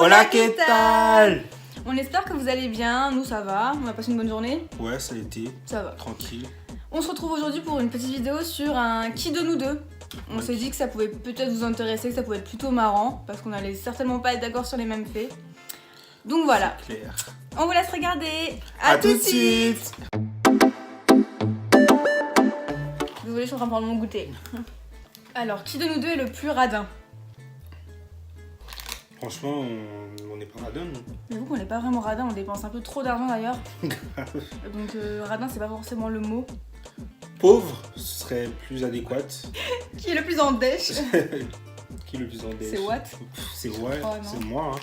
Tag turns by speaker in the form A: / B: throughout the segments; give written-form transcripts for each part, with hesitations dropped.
A: Hola, ¿qué tal?
B: On espère que vous allez bien, nous ça va, on a passé une bonne journée.
A: Ouais, ça a été.
B: Ça va.
A: Tranquille.
B: On se retrouve aujourd'hui pour une petite vidéo sur un qui de nous deux. On s'est dit que ça pouvait peut-être vous intéresser, que ça pouvait être plutôt marrant, parce qu'on allait certainement pas être d'accord sur les mêmes faits. Donc voilà,
A: C'est clair.
B: on vous laisse regarder.
A: À tout de suite.
B: Désolée, je suis en train de prendre mon goûter. Alors, qui de nous deux est le plus radin?
A: Franchement, on n'est pas radin, non?
B: J'avoue qu'on n'est pas vraiment radin, on dépense un peu trop d'argent d'ailleurs. Donc radin, c'est pas forcément le mot.
A: Pauvre, ce serait plus adéquat.
B: Qui est le plus en dèche?
A: Qui est le plus en dèche?
B: C'est what?
A: C'est ouais,
B: Oh, non.
A: c'est moi. Hein.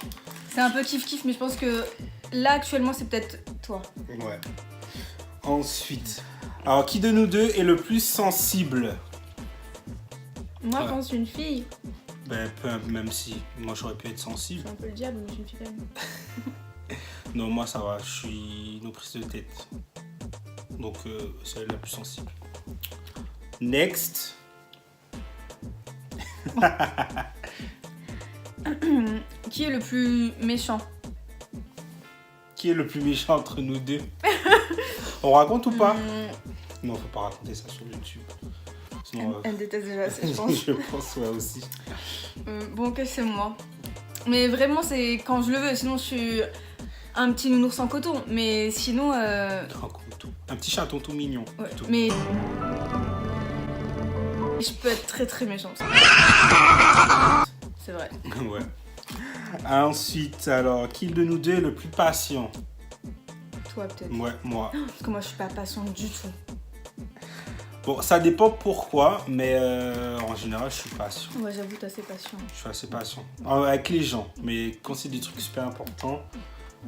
B: C'est un peu kiff-kiff, mais je pense que là, actuellement, c'est peut-être toi.
A: Ouais. Ensuite, alors qui de nous deux est le plus sensible?
B: Moi,
A: Ouais.
B: quand je suis une fille,
A: Ben, même si moi j'aurais pu être sensible.
B: c'est un peu le diable, mais je suis une fille quand même.
A: Non, moi ça va, je suis nos prises de tête. Donc, c'est elle la plus sensible. Next.
B: Qui est le plus méchant?
A: Qui est le plus méchant entre nous deux? On raconte ou pas?
B: Hmm,
A: Non, faut pas raconter ça sur YouTube. Sinon,
B: elle déteste déjà assez, je pense.
A: je pense, ouais, aussi.
B: Bon, ok, c'est moi. Mais vraiment, c'est quand je le veux, sinon je suis un petit nounours en coton. Mais sinon,
A: Un petit chaton tout mignon.
B: ouais,
A: Tout.
B: mais je peux être très très méchante. C'est vrai.
A: Ouais. Ensuite, alors, qui de nous deux est le plus patient?
B: Toi, peut-être.
A: Ouais, moi.
B: Parce que moi, je suis pas patiente du tout.
A: Bon, ça dépend pourquoi, mais en général, je suis patient.
B: Ouais, j'avoue, t'es assez patient.
A: Je suis assez patient. Avec les gens, mais quand c'est des trucs super importants,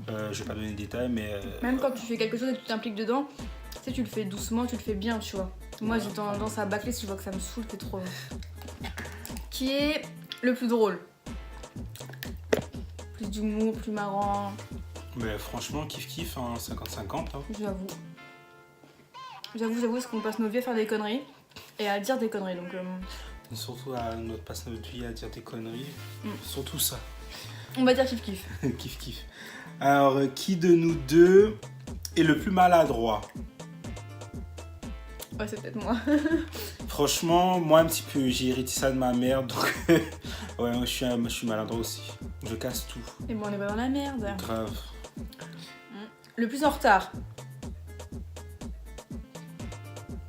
A: je vais pas donner de détails, mais...
B: Même quand tu fais quelque chose et que tu t'impliques dedans, tu sais, tu le fais doucement, tu le fais bien, tu vois. Moi, j'ai tendance à bâcler si je vois que ça me saoule, c'est trop long. Qui est le plus drôle? Plus d'humour, plus marrant,
A: Mais franchement, kiff-kiff, hein, 50-50. Hein.
B: j'avoue. J'avoue, parce qu'on passe nos vies à faire des conneries et à dire des conneries, donc...
A: Surtout à notre passe notre vie à dire des conneries. Surtout ça.
B: On va dire kiff-kiff.
A: Kiff-kiff. Alors, qui de nous deux est le plus maladroit?
B: Ouais, c'est peut-être moi.
A: Franchement, moi un petit peu, j'ai hérité ça de ma mère, donc ouais, moi, je suis maladroit aussi. Je casse tout.
B: Et bon, on est pas dans la merde.
A: Grave.
B: Le plus en retard?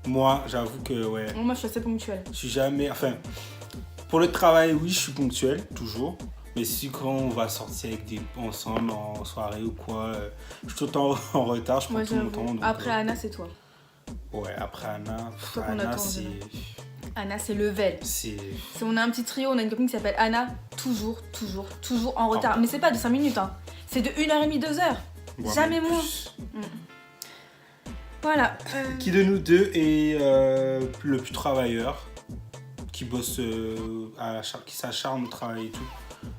A: Moi, j'avoue que ouais,
B: Moi, je suis assez ponctuelle.
A: je suis jamais... Enfin, pour le travail, oui, je suis ponctuel, toujours. Mais si quand on va sortir avec ensemble en soirée ou quoi, je suis tout le temps en retard, je prends
B: Moi,
A: tout mon
B: j'avoue.
A: temps. donc,
B: Après Anna, c'est toi.
A: Ouais, après Anna,
B: Toi qu'on
A: Anna
B: attend,
A: c'est...
B: Anna, c'est level.
A: C'est...
B: Si on a un petit trio, on a une copine qui s'appelle Anna, toujours en retard. Mais c'est pas de 5 minutes, hein. C'est de 1h30, 2h.
A: Ouais,
B: Jamais
A: mais
B: moins.
A: plus.
B: Voilà.
A: Qui de nous deux est le plus travailleur? Qui bosse, qui s'acharne au travail et tout?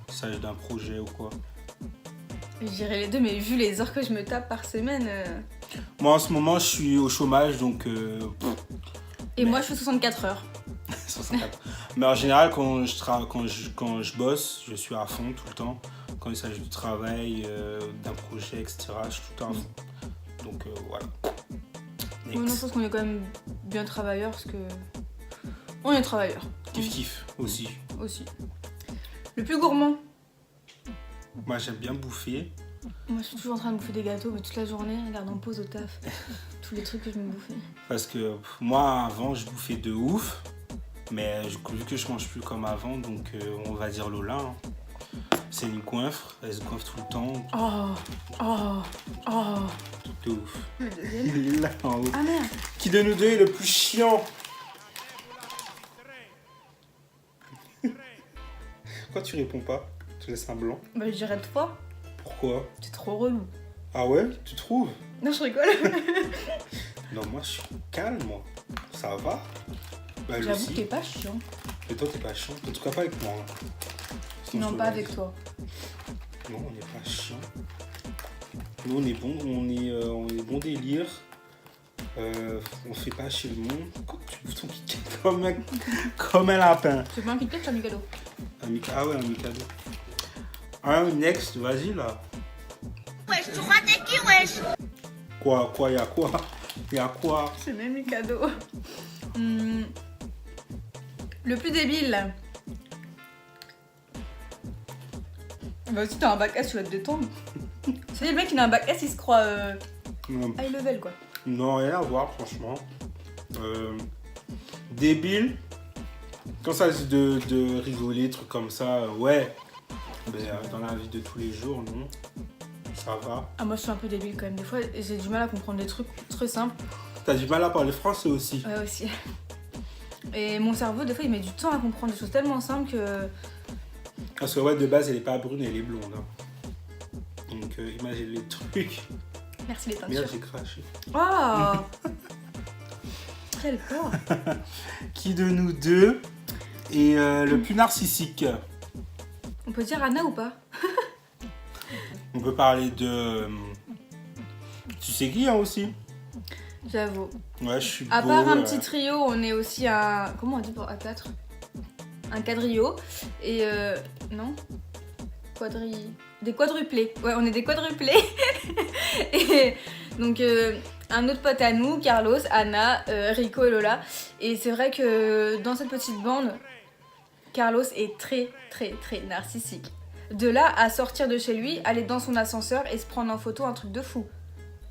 A: Qu'il s'agit d'un projet ou quoi?
B: Je dirais les deux, mais vu les heures que je me tape par semaine...
A: Moi en ce moment je suis au chômage donc
B: Et moi, je fais 64 heures.
A: 64. Mais en général quand je bosse, je suis à fond tout le temps. Quand il s'agit du travail, d'un projet, etc., je suis tout le temps à fond. Donc voilà.
B: Ouais, non, je pense qu'on est quand même bien travailleurs parce que... On est travailleurs.
A: Kiff aussi.
B: Aussi. Le plus gourmand?
A: Moi j'aime bien bouffer.
B: Moi, je suis toujours en train de bouffer des gâteaux, mais toute la journée, regarde en pause au taf. Tous les trucs que je me bouffais.
A: Parce que moi avant je bouffais de ouf. Mais vu que je mange plus comme avant, donc on va dire Lola. Hein. C'est une coinfre, elle se coiffe tout le temps. De ouf.
B: Le deuxième.
A: Il est là en haut.
B: Ah merde.
A: Qui de nous deux est le plus chiant? Pourquoi tu réponds pas? Tu laisses un blanc.
B: Bah, je dirais toi.
A: Pourquoi?
B: T'es trop relou.
A: Ah ouais? Tu trouves?
B: Non, je rigole.
A: Non, moi je suis calme, moi. Ça va? Bah, lui
B: J'avoue que
A: aussi.
B: t'es pas chiant.
A: Mais toi, t'es pas chiant. En tout cas, pas avec moi. Hein. Sinon,
B: Non,
A: je te
B: pas
A: le
B: avec
A: dis.
B: toi.
A: Non, on n'est pas chiant. Nous, on est bon. On est bon délire. On fait pas chez le monde. Tu bouffes ton Kit Kat comme un lapin.
B: C'est pas un Kit Kat, c'est un Mikado.
A: Ah ouais, un Mikado. Ah, next, vas-y là.
C: Wesh, tu crois t'es qui, wesh?
A: Quoi, y'a quoi? Y'a quoi?
B: C'est même les cadeaux. Le plus débile. Bah si t'as un bac S, tu vas te détendre. C'est le mec qui a un bac S, il se croit high level quoi.
A: Non, rien à voir, franchement. Débile. Quand ça se de rigoler, trucs comme ça, ouais. Mais dans la vie de tous les jours, non. Ça va.
B: Ah moi je suis un peu débile quand même. Des fois j'ai du mal à comprendre des trucs très simples.
A: T'as du mal à parler français aussi.
B: Ouais aussi. Et mon cerveau des fois il met du temps à comprendre des choses tellement simples que...
A: Parce que ouais, de base, elle est pas brune, elle est blonde. Hein. Donc imagine les trucs.
B: Merci les
A: Merde,
B: teintures.
A: j'ai craché.
B: Oh quel corps.
A: Qui de nous deux est le plus narcissique?
B: On peut dire Anna ou pas?
A: On peut parler de... Tu sais qui hein, aussi?
B: J'avoue.
A: Ouais, je suis
B: À
A: beau,
B: part un petit trio, on est aussi un... Comment on dit pour A4? Un quadrio. Et non? Des quadruplés. Ouais, on est des quadruplés. Et donc, un autre pote à nous, Carlos, Anna, Rico et Lola. Et c'est vrai que dans cette petite bande, Carlos est très, très, très narcissique. De là à sortir de chez lui, aller dans son ascenseur et se prendre en photo, un truc de fou.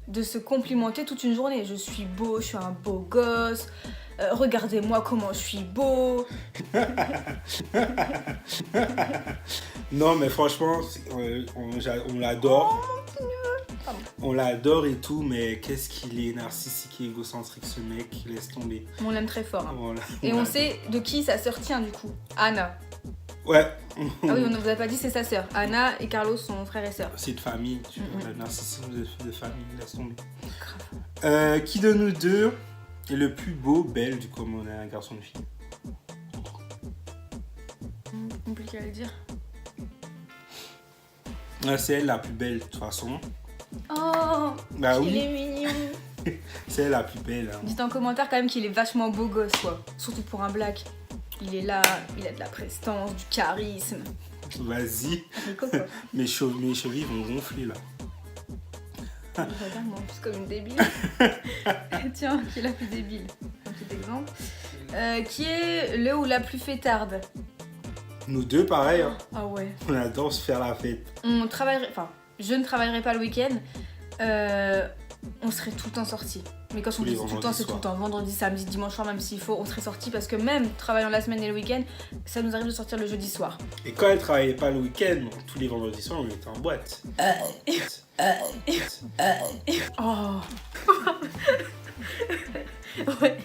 B: De se complimenter toute une journée. Je suis beau, je suis un beau gosse. Regardez-moi comment je suis beau.
A: Non, mais franchement, on l'adore.
B: Pardon.
A: On l'adore et tout, mais qu'est-ce qu'il est narcissique et égocentrique ce mec, il laisse tomber.
B: On l'aime très fort. Hein.
A: Voilà.
B: Et on sait de qui sa sœur tient du coup. Anna.
A: Ouais.
B: Ah oui, on ne vous a pas dit, c'est sa sœur. Anna et Carlos sont frères et sœurs.
A: C'est de famille, tu vois, le narcissisme de famille, laisse tomber.
B: Grave.
A: Qui de nous deux est le plus beau, belle, du coup, on est un garçon de fille?
B: Compliqué à le dire.
A: C'est elle la plus belle, de toute façon.
B: Oh,
A: Bah
B: il
A: oui,
B: est mignon.
A: c'est elle la plus belle. Hein.
B: Dites en commentaire quand même qu'il est vachement beau gosse, quoi. Surtout pour un black. Il est là, il a de la prestance, du charisme.
A: Vas-y,
B: Rico, quoi.
A: mes chevilles vont gonfler là.
B: Regarde-moi, plus comme une débile. Tiens, qui est la plus débile? Un petit exemple. Qui est le ou la plus fêtarde?
A: Nous deux, pareil, hein.
B: Ah ouais.
A: On adore se faire la fête.
B: On travaillerait, enfin, je ne travaillerai pas le week-end. On serait tout le temps sortis. Mais quand on
A: Tous les
B: dit tout le temps,
A: vendredis
B: c'est tout le
A: soirs.
B: temps. Vendredi, samedi, dimanche soir, même s'il faut, on serait sortis parce que même travaillant la semaine et le week-end, ça nous arrive de sortir le jeudi soir.
A: Et quand elle travaillait pas le week-end, tous les vendredis soirs, on était en boîte.
B: Oh. Ouais,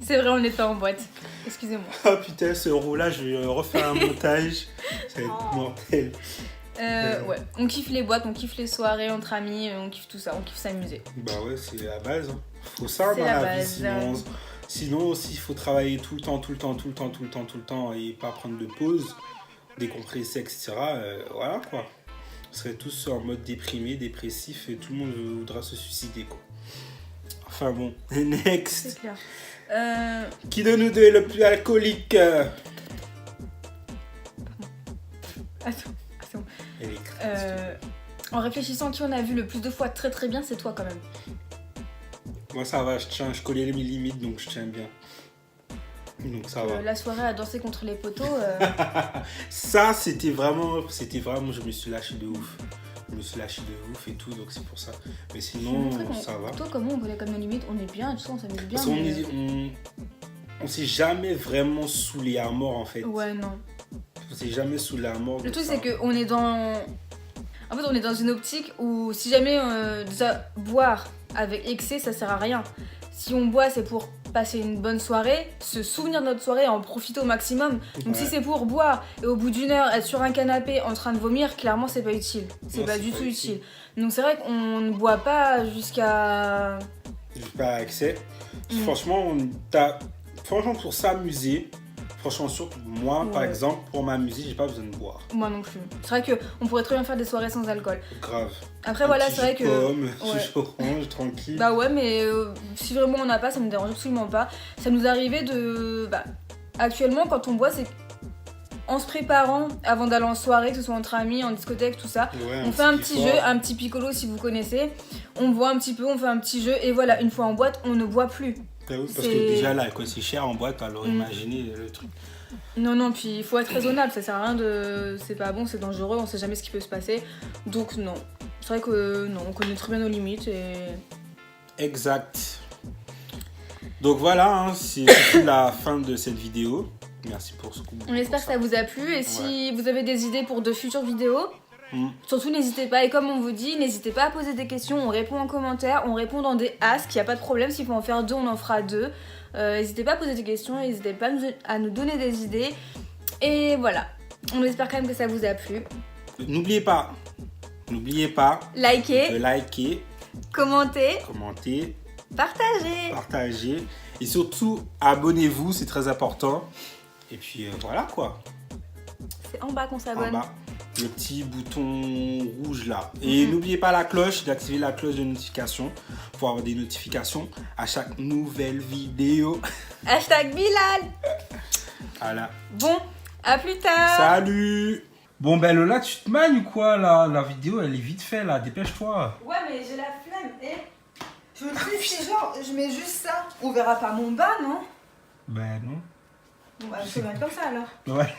B: c'est vrai, on était en boîte. Excusez-moi.
A: Ah putain, ce roux-là, je vais refaire un montage. Ça va être mortel.
B: Ouais, on kiffe les boîtes, on kiffe les soirées entre amis, on kiffe tout ça, on kiffe s'amuser.
A: Bah ouais, c'est la base. Hein. Faut ça
B: C'est
A: dans
B: la
A: la vie,
B: base.
A: sinon aussi, il faut travailler tout le temps et pas prendre de pause, décompresser, etc. Voilà quoi. On serait tous en mode déprimé, dépressif et tout le monde voudra se suicider quoi. Enfin bon, next.
B: C'est clair.
A: Qui de nous deux est le plus alcoolique?
B: Attends.
A: Elle est crade.
B: En réfléchissant, qui on a vu le plus de fois très très bien, c'est toi quand même.
A: Moi ça va, je connais mes limites donc je tiens bien. Donc ça va.
B: La soirée à danser contre les poteaux.
A: Ça c'était vraiment, je me suis lâché de ouf. Je me suis lâché de ouf et tout, donc c'est pour ça. Mais sinon, ça va.
B: Toi, comment on connaît comme nos limites? On est bien, tu sais, on s'amuse bien.
A: Parce qu'on s'est jamais vraiment saoulé à mort en fait.
B: Ouais, non.
A: On s'est jamais saoulé à mort.
B: Le
A: de
B: truc,
A: ça.
B: c'est qu'on est dans. En fait, on est dans une optique où si jamais déjà boire avec excès, ça sert à rien. Si on boit, c'est pour passer une bonne soirée, se souvenir de notre soirée et en profiter au maximum. Donc
A: Ouais.
B: si c'est pour boire et au bout d'une heure être sur un canapé en train de vomir, clairement c'est pas utile. C'est
A: Non,
B: pas
A: c'est
B: du
A: pas
B: tout
A: utile.
B: utile. Donc c'est vrai qu'on ne boit pas jusqu'à...
A: J'ai pas accès.
B: Mm.
A: Franchement, franchement, pour s'amuser, franchement, surtout moi, par
B: Ouais.
A: exemple, pour m'amuser, j'ai pas besoin de boire.
B: Moi non plus. C'est vrai qu'on pourrait très bien faire des soirées sans alcool.
A: Grave.
B: Après
A: Un
B: voilà,
A: petit
B: c'est vrai
A: jus
B: que...
A: de pomme,
B: Ouais.
A: jus orange, tranquille.
B: Bah ouais, mais si vraiment on n'a pas, ça me dérange absolument pas. Ça nous arrivait de... Bah, actuellement, quand on boit, c'est en se préparant avant d'aller en soirée, que ce soit entre amis, en discothèque, tout ça.
A: Ouais,
B: On fait un petit jeu, un petit piccolo si vous connaissez. On boit un petit peu, on fait un petit jeu et voilà, une fois en boîte, on ne boit plus.
A: Parce que déjà là, quoi, c'est cher en boîte, alors imaginez le truc.
B: Non, puis il faut être raisonnable, ça sert à rien de... C'est pas bon, c'est dangereux, on sait jamais ce qui peut se passer. Donc non, c'est vrai que non, on connaît très bien nos limites et...
A: Exact. Donc voilà, hein, c'est la fin de cette vidéo. Merci pour ce coup.
B: On espère que ça vous a plu et si vous avez des idées pour de futures vidéos, surtout n'hésitez pas, et comme on vous dit, n'hésitez pas à poser des questions, on répond en commentaire, on répond dans des asks, il n'y a pas de problème, s'il faut en faire 2, on en fera 2. N'hésitez pas à poser des questions, n'hésitez pas à nous donner des idées. Et voilà, on espère quand même que ça vous a plu.
A: N'oubliez pas,
B: Likez,
A: de liker,
B: commentez,
A: partagez et surtout abonnez-vous, c'est très important. Et puis voilà quoi.
B: C'est en bas qu'on
A: En
B: s'abonne.
A: bas, le petit bouton rouge là. Et n'oubliez pas la cloche, d'activer la cloche de notification pour avoir des notifications à chaque nouvelle vidéo.
B: #Bilal.
A: Voilà.
B: Bon, à plus tard.
A: Salut. Bon ben Lola, tu te manges ou quoi là? La vidéo elle est vite faite là, dépêche-toi.
B: Ouais, mais j'ai la flemme. Je me dis, c'est genre, je mets juste ça. On verra pas mon bas, non?
A: Ben non.
B: Bon, bah, je peux mettre comme ça alors.
A: Ouais.